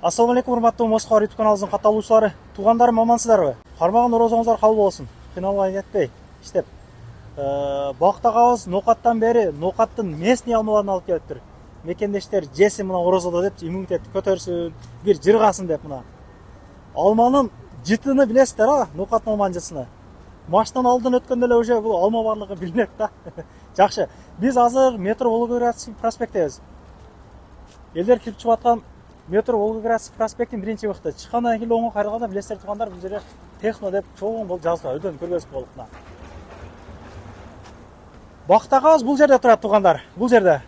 Assalamu алейкум, урматтуу Москва YouTube каналыбыздын катталуучулары. Туугандарым, амансыздарбы? Кармаган орозоңуздар кабыл болсун. Кыйналбай кетпей, иштеп. Бактагабыз нокаттан бери нокаттын местный алмаларын алып келиптир. Мекендештер жесин мына орозодо деп иммунитетти көтөрсүн, бир жыргасын деп мына. Алманын жытыны билесиздер, а? Нокаттын алманын жытыны. Маштан алдын өткөндө эле уже бул алма барлыгы билинет да. Жакшы. Биз азыр метро Волгоградский проспекттебиз. Элдер кирип чыгып аткан метро Волгоградский проспекттин биринчи бакыты. Чыккандан кийин оңго караганда билесиздер туугандар, бул жерде техно деп чоң бул жазуу өйдөн көргөзүп болдук. Бактагабыз бул жерде турат туугандар. Бул жерде.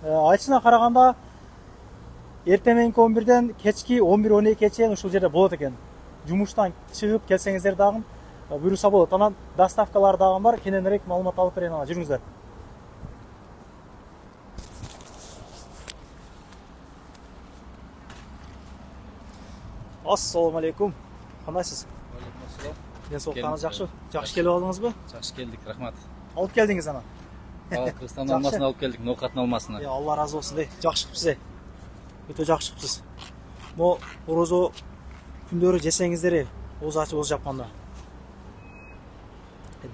Айтышына караганда эртең 11ден кечки 11-12 чейин ушул жерде болот экен. Жумуштан чыгып келсеңиздер дагы буйруса болот. Анан доставкалар дагы бар. Кененирээк маалымат алып берейин, ана жүрүңүздөр. Assalamu alaikum. Кандайсыз? Мен соктаңыз жакшы. Жакшы келип алдыңызбы? Жакшы келдик, рахмат. Алып келдиңиз ана. Кыргызстан алмасын алып келдик, нокаттын алмасына. Алла разы болсун дей. Жакшы кыпсыз. Өтө жакшы кыпсыз. Мо орозо күндөрү жесеңиздер, оозу ачып оозу жапканда.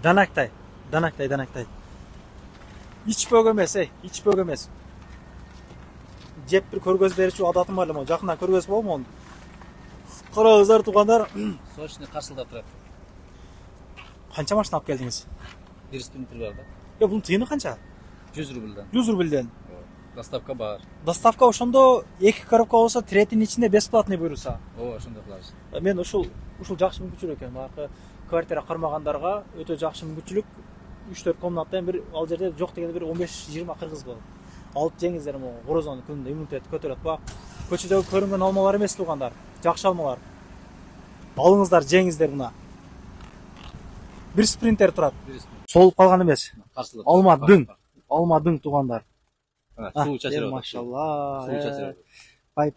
Данактай. Ичпөк эмес, ичпөк эмес. Жеп бир көргөз берүүчү адатым бар эле, жакындан көргөз болму? Караңыздар туугандар. Сочный каршылдап турат. Канча машина алып келдиңиз? Бир спринтер бар да. Бунун тыйыны канча? 100 рубльден. 100 рубльден. Доставка бар. Доставка ошондо 2 коробка болсо, третинин ичинде бесплатный буйруса. Ошондой кылабыз. Мен ушул жакшы мүмкүнчүлүк экен. Баркы квартира кармагандарга өтө жакшы мүмкүнчүлүк. 3-4 комнатадан бир ал жерде жок дегенде бир 15-20 кыргыз болот. Алып жеңиздер, мо орозонун күнүндө иммунитет көтөрөт ба. Көчөдөгү көрүнгөн алмалар эмес туугандар. Жакшы алмалар. Алыңыздар, жеңиздер мына. Бир спринтер турат. Солуп калган эмес. Алмадың туугандар. Суу чачырат. Машалла. Суу чачырат. Пай.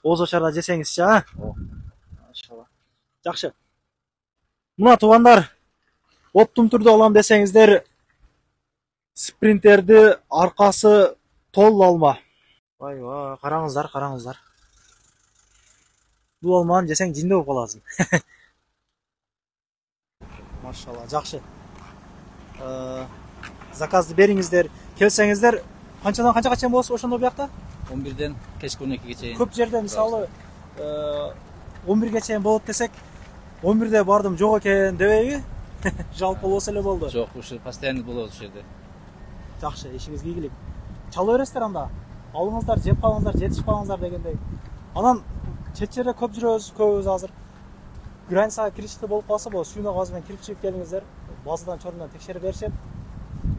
Озочарда жесеңизчи, а? Машалла. Жакшы. Мына туугандар, оптум түрдө алам десеңиздер, спринтерди аркасы тол алма. Айва, караңыздар. Бул алманы жесең жинде болуп каласың. Машалла, жакшы. Заказды бериңиздер. Келсеңиздер, канчадан канчага чейин болосуз ошондо буякта? 11ден кечки 12ге чейин. Көп жерде мисалы 11ге чейин болот десек, 11де бардым жок экен дебейби? Жалпы болсо эле болду. Жок, ушу постоянно болот ушул жерде. Жакшы, ишиңизге ийгилик. Чала бересиздер анда. Алыңыздар, жеп калыңыздар, жетишип калыңыздар дегендей. Анан чет жерде көбүз азыр. Границага киришти болуп калса, бул сүйнө газ менен кирип чыгып келиңиздер. Базадан чорунан текшерип беришет.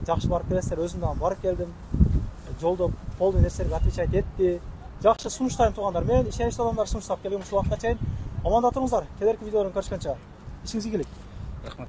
Жакшы барып келесиздер, өзүм дагы барып келдим. Жолдо полный нерселерге отвечать этти. Жакшы сунуштайм туугандар. Мен ишеничтүү адамдар сунуштап келген ушул убакытка чейин. Аманда туруңуздар. Келерки видеолордон көрүшкөнчө. Ишиңизге ийгилик. Рахмат.